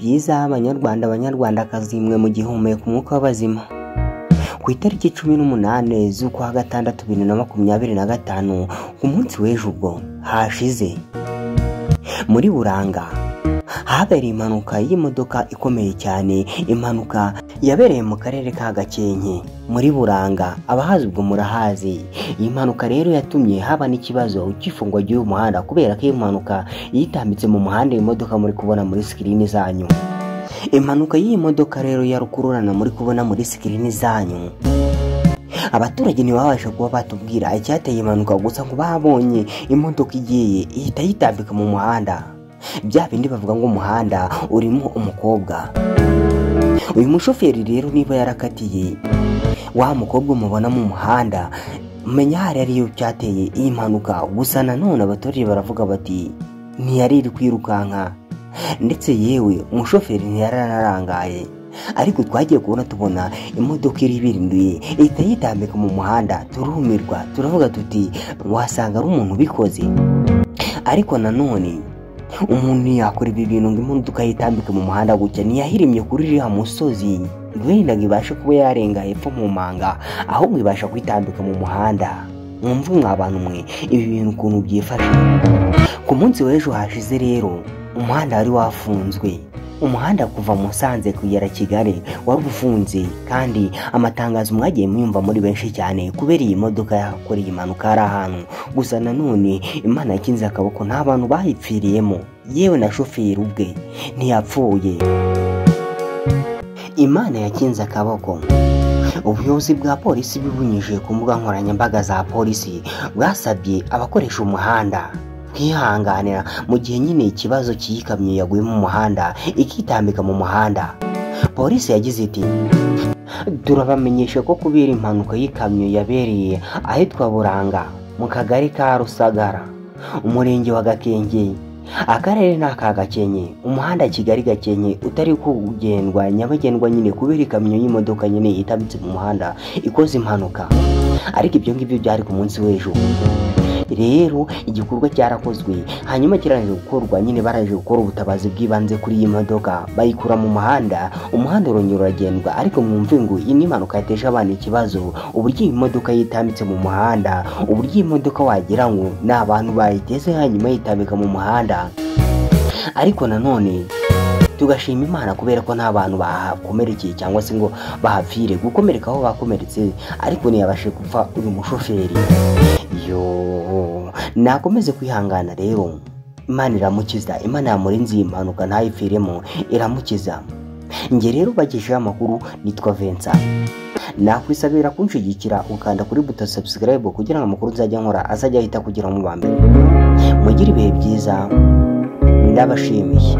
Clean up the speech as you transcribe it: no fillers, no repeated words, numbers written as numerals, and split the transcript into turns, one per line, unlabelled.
byiza banyarwandakazi mwe mu gihumeka umwuka w'abazima. Ku itariki 18 z'ukwa gatandatu 2025 ku munsi w'ejo ubwo hashize muri Buranga habereye impanuka y'imodoka ikomeye cyane. Impanuka yabereye mu karere ka Gakenke muri Buranga, abahazi ubwo murahazi. Iyi mpanuka rero yatumye haba n'ikibazo cy'ifungwa ry'uyu muhanda kubera ko iyi mpanuka yitambitse mu muhanda imodoka muri kubona muri screen zanyu. Impanuka y'iyi modoka rero yarukururana muri kubona muri screen zanyu. Abaturage ntibabasha kuba batubwira icyateye impanuka, gusa ngo babonye imodoka igiye ihita yitambika mu muhanda. Bya bindi bavuga ngo umuhanda urimo umukobwa. Uyu mushoferi rero niba yarakatiye wa mukobwa mubona mu muhanda, menya hari ariyo cyateye iyi mpanuka. Gusa nanone abaturage baravuga bati ntiyari iri kwirukanka, ndetse yewe umushoferi ntiyaranarangaye. Ariko twagiye kubona tubona imodoka iri birinduye ihita yitambika mu muhanda. Turumirwa turavuga tuti wasanga ari umuntu ubikoze. Ariko nanone umuntu yakora ibi bintu ngo imodoka yitambike mu muhanda gutya, ntiyahirimye kuri iriya musozi wenda ibasha kuba yarenga hepfo mu manga, ahubwo ibasha kwitambika mu muhanda. Mwumva mw'abantu mwe ibi bintu ukuntu byifashe. Ku munsi w'ejo hashize rero umuhanda wari wafunzwe. Umuhanda kuva Musanze kugera Kigali wari ufunze, kandi amatangazo mwagiye muyumva muri benshi cyane kubera iyi modoka yakoreye impanuka ari ahantu. Gusa nanone Imana yakinze akaboko, nta bantu bayipfiriyemo, yewe na shoferi ubwe ntiyapfuye. Imana yakinze akaboko. Ubuyobozi bwa polisi bibunyije ku mbuga nkoranyambaga za polisi bwasabye abakoresha umuhanda kwihanganira mu gihe nyine ikibazo cy'ikamyo yaguye mu muhanda ikitambika mu muhanda. Polisi yagize iti turabamenyesha ko kubera impanuka y'ikamyo yabereye ahitwa Buranga mu kagari ka Rusagara, umurenge wa Gakenke, akarere n'aka Gakenke, umuhanda Kigali Gakenke utari kugendwa nyabagendwa nyine kubera ikamyo y'imodoka nyine yitambitse mu muhanda ikoze impanuka. Ariko ibyo ngibyo byari ku munsi w'ejo. Rero igikorwa cyarakozwe, hanyuma kirangije gukorwa nyine baraje gukora ubutabazi bw'ibanze kuri iyi modoka, bayikura mu muhanda. Umuhanda urongera uragendwa. Ariko mwumve ngo iyi ni impanuka yateje abantu ikibazo, uburyo iyi modoka yitambitse mu muhanda, uburyo iyi modoka wagira ngo ni abantu bayiteze hanyuma yitambika mu muhanda. Ariko nanone tugashima Imana kubera ko nta bantu bahakomerekeye cyangwa se ngo bahapfire. Gukomereka aho bakomeretse, ariko ntiyabashe gupfa uyu mushoferi. Nakomeze kwihangana rero, Imana iramukiza. Imana yamurinze iyi mpanuka ntayipfiremo, iramukiza. Nge rero bagisha amakuru nitwa Vincent. Nakwisabira kunshigikira ukanda kuri buto subscribe kugira ngo amakuru nzajya nkora azajya ahita kugira mu bambere. Mugire ibihe byiza, ndabashimiye.